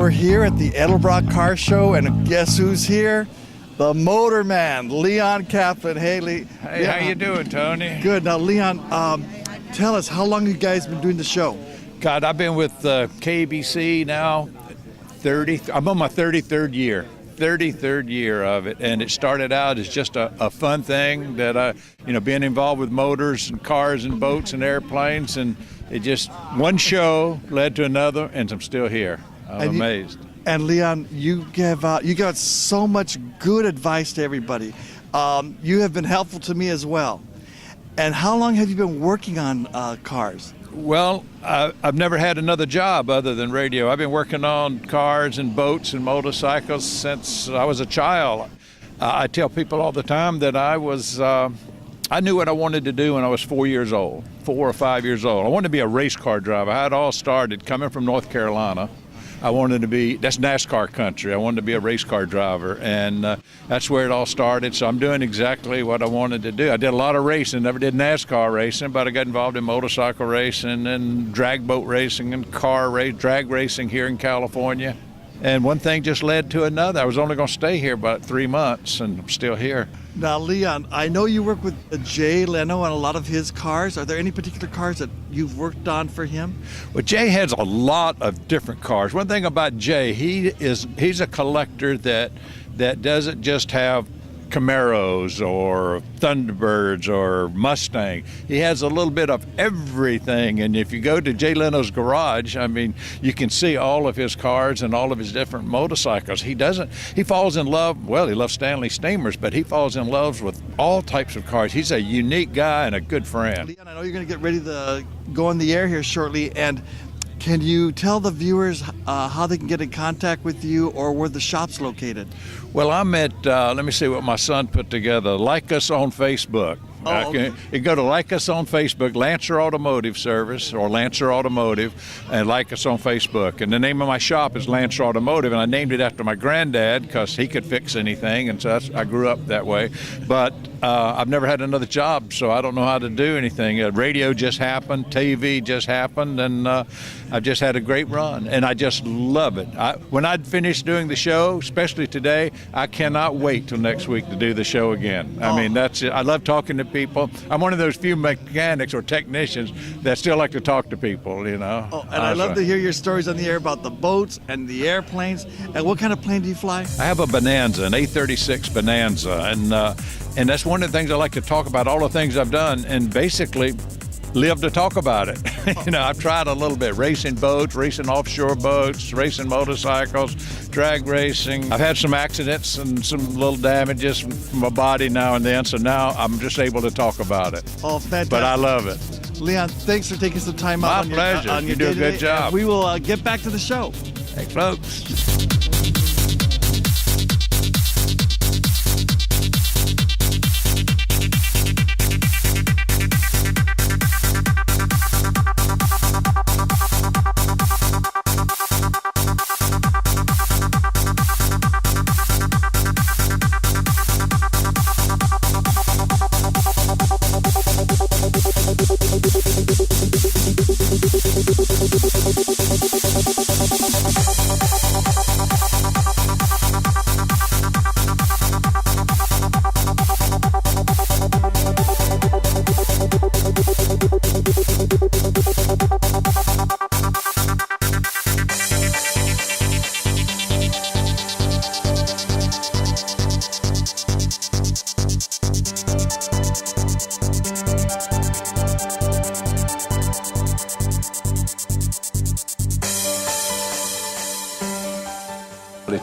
We're here at the Edelbrock Car Show, and guess who's here? The Motorman, Leon Kaplan. Hey, Lee. Hey, how you doing, Tony? Good. Now, Leon, tell us, how long have you guys been doing the show? God, I've been with KABC now, I'm on my 33rd year. 33rd year of it, and it started out as just a fun thing that being involved with motors and cars and boats and airplanes, and it just one show led to another, and I'm still here. I'm amazed. And Leon, you got so much good advice to everybody. You have been helpful to me as well. And how long have you been working on cars? Well, I've never had another job other than radio. I've been working on cars and boats and motorcycles since I was a child. I tell people all the time that I knew what I wanted to do when I was 4 or 5 years old. I wanted to be a race car driver. I had all started coming from North Carolina. I wanted to be, that's NASCAR country. I wanted to be a race car driver, and that's where it all started. So I'm doing exactly what I wanted to do. I did a lot of racing, never did NASCAR racing, but I got involved in motorcycle racing and drag boat racing and drag racing here in California. And one thing just led to another. I was only going to stay here about 3 months, and I'm still here. Now, Leon, I know you work with Jay Leno on a lot of his cars. Are there any particular cars that you've worked on for him? Well, Jay has a lot of different cars. One thing about Jay, he's a collector that doesn't just have Camaros or Thunderbirds or Mustang. He has a little bit of everything, and if you go to Jay Leno's garage, I mean, you can see all of his cars and all of his different motorcycles. He falls in love, well, he loves Stanley Steamers, but he falls in love with all types of cars. He's a unique guy and a good friend. Leon, I know you're going to get ready to go on the air here shortly, and can you tell the viewers how they can get in contact with you or where the shop's located? Well, I'm at, let me see what my son put together. Like us on Facebook. Okay. You can go to Like Us on Facebook, Lancer Automotive Service, or Lancer Automotive, and like us on Facebook. And the name of my shop is Lancer Automotive, and I named it after my granddad because he could fix anything, and so I grew up that way. But I've never had another job, so I don't know how to do anything. Radio just happened, TV just happened, and I've just had a great run, and I just love it. When I finish doing the show, especially today, I cannot wait till next week to do the show again. I mean, that's it. I love talking to people. I'm one of those few mechanics or technicians that still like to talk to people, you know. Oh, and I love to hear your stories on the air about the boats and the airplanes. And what kind of plane do you fly? I have a Bonanza, an A36 Bonanza, and that's one of the things I like to talk about, all the things I've done, and basically live to talk about it. I've tried a little bit, racing boats, racing offshore boats, racing motorcycles, drag racing. I've had some accidents and some little damages from my body now and then, so now I'm just able to talk about it. Oh, fantastic. But I love it. Leon, thanks for taking some time out My pleasure. On your You do a day-to-day, good job. and we will get back to the show. Thanks, folks.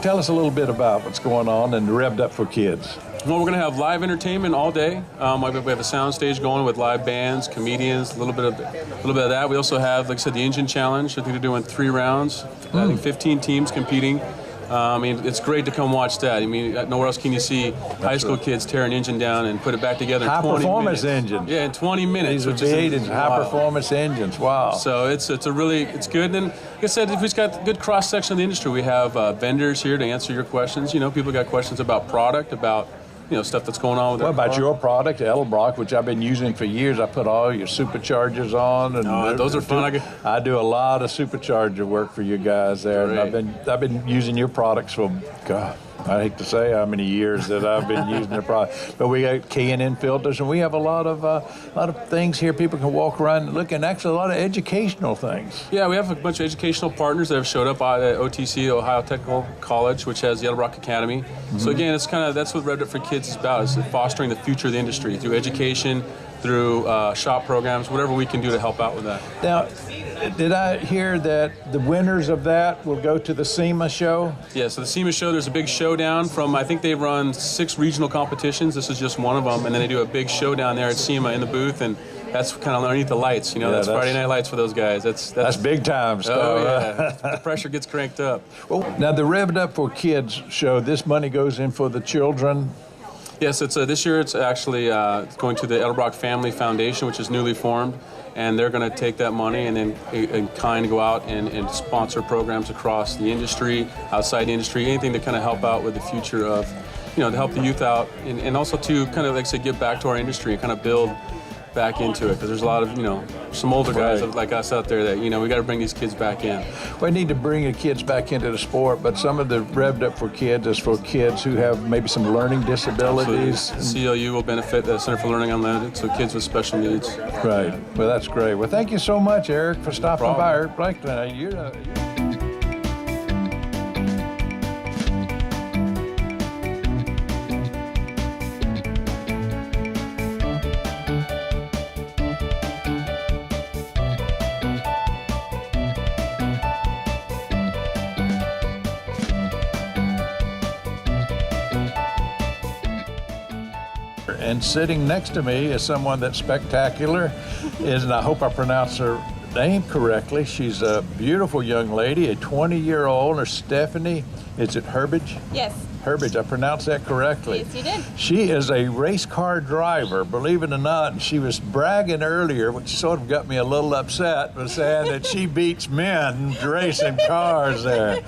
Tell us a little bit about what's going on in Rev'ved Up for Kids. Well, we're going to have live entertainment all day. We have a sound stage going with live bands, comedians, a little bit of that. We also have, like I said, the engine challenge. I think they're doing 3 rounds. I think 15 teams competing. I mean, it's great to come watch that. I mean, nowhere else can you see high school kids tear an engine down and put it back together in 20 minutes. High-performance engines. Yeah, in 20 minutes. These are V8 high-performance engines. Wow. So it's good. And like I said, we've got a good cross-section of the industry. We have vendors here to answer your questions. You know, people got questions about product, about stuff that's going on with What our about car. your product, Edelbrock, which I've been using for years? I put all your superchargers on, and those are fun. I do a lot of supercharger work for you guys there, Great. and I've been using your products for, God, I hate to say how many years that I've been using the product. But we got K&N filters, and we have a lot of things here. People can walk around and look, and actually a lot of educational things. Yeah, we have a bunch of educational partners that have showed up at OTC, Ohio Technical College, which has the Edelbrock Academy. So again, it's that's what Rev'ved for Kids is about, is fostering the future of the industry through education, through shop programs, whatever we can do to help out with that. Now, did I hear that the winners of that will go to the SEMA show? Yeah, so the SEMA show, there's a big showdown from, I think they've run 6 regional competitions. This is just one of them. And then they do a big showdown there at SEMA in the booth. And that's kind of underneath the lights, that's Friday night lights for those guys. That's big time stuff. Oh, yeah. The pressure gets cranked up. Well, now, the Rev'd Up for Kids show, this money goes in for the children. Yes, this year it's actually going to the Edelbrock Family Foundation, which is newly formed. And they're going to take that money and then in kind go out and sponsor programs across the industry, outside the industry, anything to kind of help out with the future of, to help the youth out and also to kind of, like I say, give back to our industry and kind of build back into it, because there's a lot of, some older guys like us out there that, we got to bring these kids back in. We need to bring the kids back into the sport, but some of the Rev'd Up for Kids is for kids who have maybe some learning disabilities. CLU will benefit the Center for Learning Unlimited, so kids with special needs. Right. Well, that's great. Well, thank you so much, Eric, for stopping by. Eric Blackton, you're and sitting next to me is someone that's spectacular, and I hope I pronounce her name correctly. She's a beautiful young lady, a 20-year-old, or Stephanie. Is it Herbage? Yes. Herbage, I pronounced that correctly. Yes, you did. She is a race car driver, believe it or not, and she was bragging earlier, which sort of got me a little upset, was saying that she beats men racing cars there.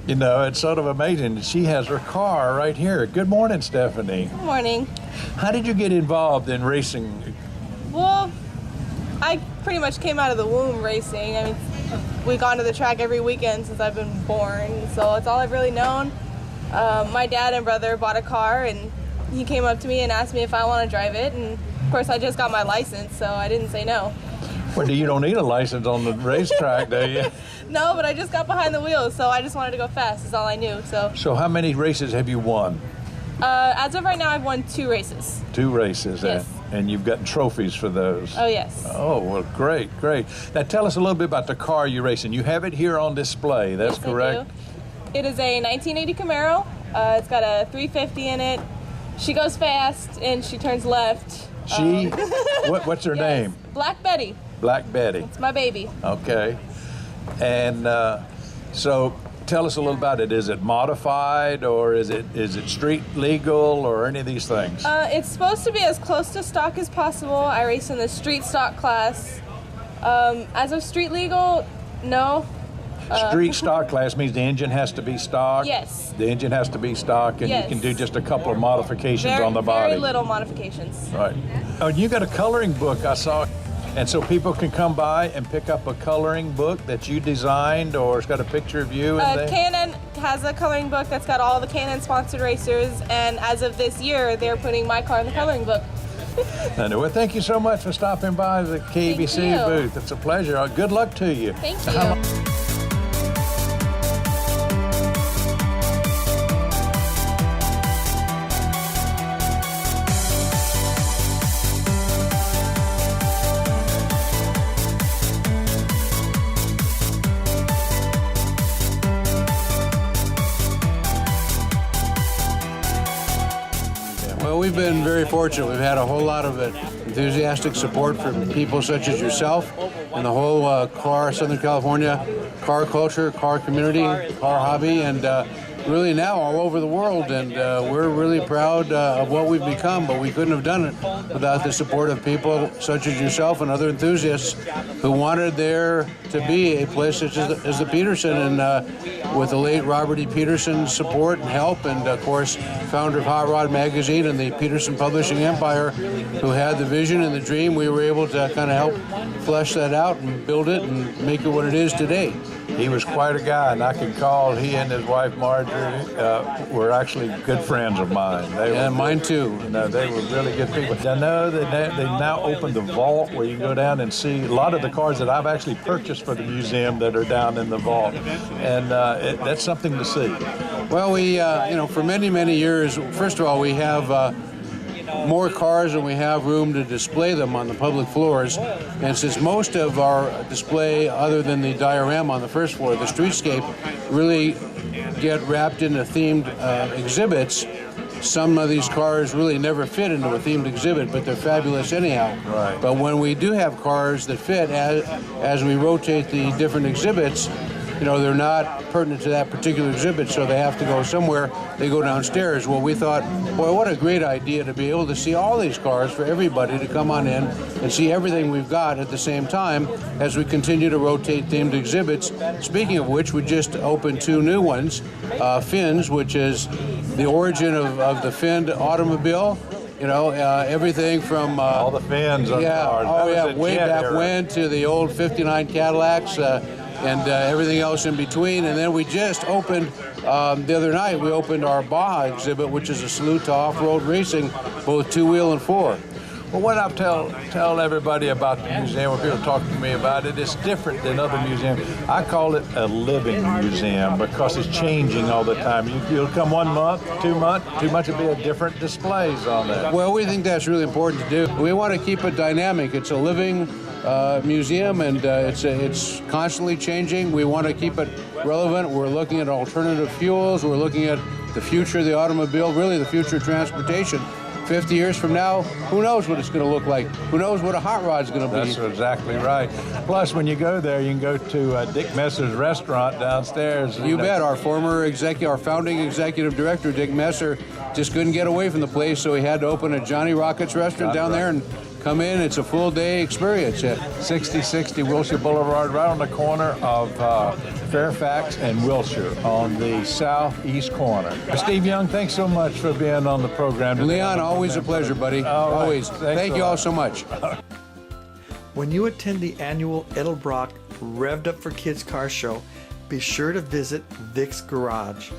It's sort of amazing. She has her car right here. Good morning, Stephanie. Good morning. How did you get involved in racing? Well, I pretty much came out of the womb racing. I mean, we've gone to the track every weekend since I've been born, so it's all I've really known. My dad and brother bought a car, and he came up to me and asked me if I want to drive it, and of course I just got my license, so I didn't say no. Well, you don't need a license on the racetrack, do you? No, but I just got behind the wheel, so I just wanted to go fast, is all I knew. So how many races have you won? As of right now, I've won 2 races. 2 races, yes. And you've gotten trophies for those. Oh, yes. Oh, well, great. Now tell us a little bit about the car you're racing. You have it here on display, that's yes, correct? I do. It is a 1980 Camaro. It's got a 350 in it. She goes fast, and she turns left. She? What's her name? Black Betty. Black Betty. It's my baby. Okay. And so tell us a little about it. Is it modified, or is it street legal, or any of these things? It's supposed to be as close to stock as possible. I race in the street stock class. As of street legal, no. Street stock class means the engine has to be stock? Yes. The engine has to be stock, and yes. You can do just a couple of modifications on the body. Very little modifications. Right. Oh, and you got a coloring book, I saw. And so people can come by and pick up a coloring book that you designed, or it's got a picture of you in there? K&N has a coloring book that's got all the K&N sponsored racers, and as of this year, they're putting my car in the coloring book. Well, thank you so much for stopping by the KABC booth. It's a pleasure. Good luck to you. Thank you. Well, we've been very fortunate. We've had a whole lot of enthusiastic support from people such as yourself and the whole Southern California car culture, car community, car hobby, and really now all over the world, and we're really proud of what we've become, but we couldn't have done it without the support of people such as yourself and other enthusiasts who wanted there to be a place such as the Peterson, and with the late Robert E. Peterson's support and help, and of course founder of Hot Rod Magazine and the Peterson Publishing Empire, who had the vision and the dream, we were able to kind of help flesh that out and build it and make it what it is today. He was quite a guy, and I can call he and his wife Marjorie were actually good friends of mine. Mine too. You know, they were really good people. I know that they now opened the vault where you can go down and see a lot of the cars that I've actually purchased for the museum that are down in the vault, and that's something to see. Well, we, for many, many years, first of all, we have more cars than we have room to display them on the public floors. And since most of our display, other than the diorama on the first floor, the streetscape, really get wrapped into themed exhibits, some of these cars really never fit into a themed exhibit, but they're fabulous anyhow. Right. But when we do have cars that fit, as we rotate the different exhibits, they're not pertinent to that particular exhibit, so they have to go somewhere. They go downstairs. Well, we thought, boy, what a great idea to be able to see all these cars, for everybody to come on in and see everything we've got at the same time as we continue to rotate themed exhibits. Speaking of which, we just opened 2 new ones. Fins, which is the origin of the Finn automobile. Everything from all the fins on cars. Way back when to the old '59 Cadillacs. And everything else in between. And then we just opened, the other night, we opened our Baja exhibit, which is a salute to off-road racing, both 2-wheel and 4. Well, what I tell everybody about the museum, when people talk to me about it, it's different than other museums. I call it a living museum because it's changing all the time. You'll come 1 month, 2 months, 2 months will be a different displays on that. Well, we think that's really important to do. We want to keep it dynamic. It's a living museum, and it's constantly changing. We want to keep it relevant. We're looking at alternative fuels. We're looking at the future of the automobile, really the future of transportation. 50 years from now, who knows what it's going to look like? Who knows what a hot rod's going to be? That's exactly right. Plus, when you go there, you can go to Dick Messer's restaurant downstairs. You bet. Our founding executive director, Dick Messer, just couldn't get away from the place, so he had to open a Johnny Rockets restaurant down there and come in. It's a full-day experience. 6060 Wilshire Boulevard, right on the corner of Fairfax and Wilshire on the southeast corner. Steve Young, thanks so much for being on the program today. Leon, always a pleasure, buddy. Always. Thank you all so much. When you attend the annual Edelbrock Rev'ved Up for Kids car show, be sure to visit Vic's Garage.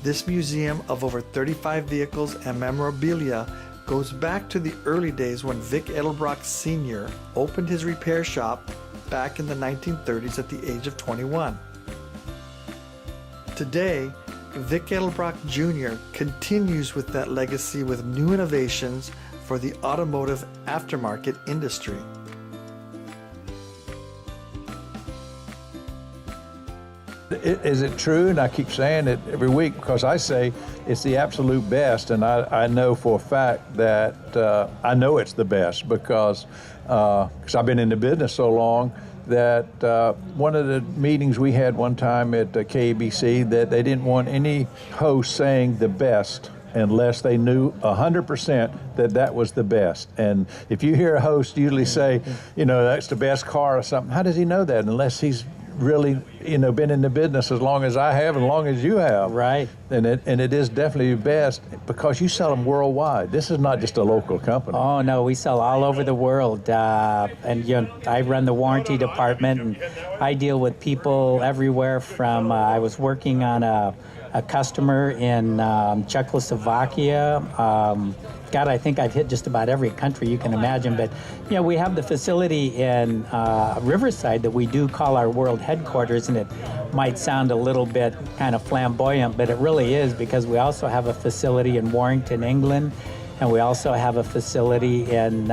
This museum of over 35 vehicles and memorabilia goes back to the early days when Vic Edelbrock Sr. opened his repair shop back in the 1930s at the age of 21. Today, Vic Edelbrock Jr. continues with that legacy with new innovations for the automotive aftermarket industry. Is it true? And I keep saying it every week because I say it's the absolute best, and I know for a fact that I know it's the best because I've been in the business so long that one of the meetings we had one time at KABC that they didn't want any host saying the best unless they knew 100% that was the best. And if you hear a host usually say, that's the best car or something, how does he know that unless he's really, been in the business as long as I have, as long as you have. Right. And it is definitely best because you sell them worldwide. This is not just a local company. Oh, no, we sell all over the world. And I run the warranty department, and I deal with people everywhere from, I was working on a customer in Czechoslovakia. God, I think I've hit just about every country you can imagine. But, we have the facility in Riverside that we do call our world headquarters, and it might sound a little bit kind of flamboyant, but it really is because we also have a facility in Warrington, England, and we also have a facility in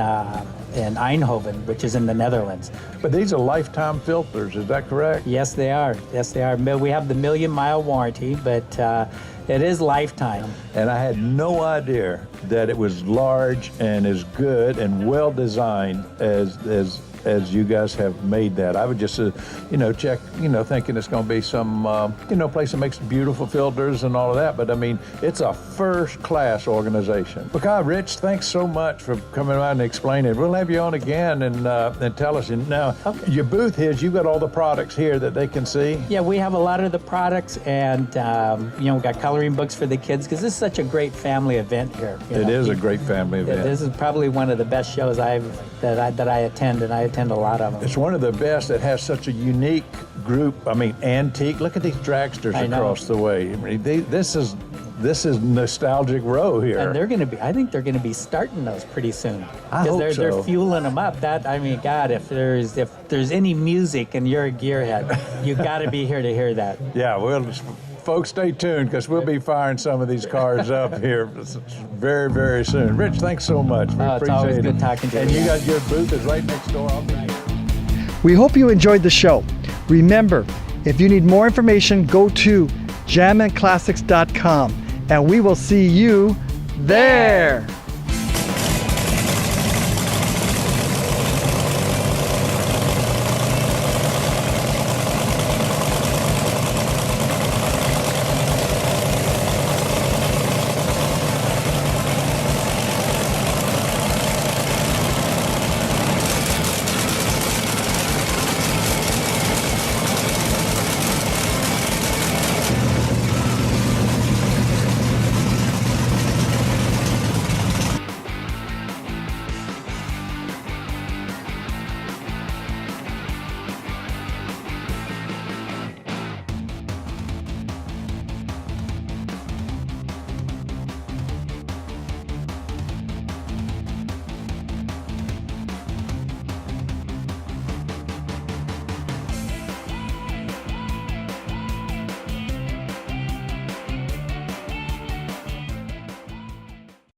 Eindhoven, which is in the Netherlands. But these are lifetime filters, is that correct? Yes, they are. Yes, they are. We have the 1,000,000-mile warranty, but it is lifetime. And I had no idea that it was large and as good and well designed as you guys have made that. I would just, check, thinking it's going to be some, place that makes beautiful filters and all of that. But I mean, it's a first-class organization. Okay, Rich, thanks so much for coming out and explaining. We'll have you on again and tell us. And now, your booth here, you've got all the products here that they can see. Yeah, we have a lot of the products, and we got coloring books for the kids because this is such a great family event here. It is a great family event. This is probably one of the best shows that I attend, and I attend a lot of them. It's one of the best that has such a unique group. I mean, antique. Look at these dragsters across the way. I mean, this is nostalgic row here. And I think they're going to be starting those pretty soon. I hope Because they're fueling them up. God, if there's any music and you're a gearhead, you got to be here to hear that. Yeah, folks, stay tuned because we'll be firing some of these cars up here very, very soon. Rich, thanks so much. We appreciate it's always good talking to you. And you got your booth is right next door. I'll be here. We hope you enjoyed the show. Remember, if you need more information, go to jamminclassics.com and we will see you there.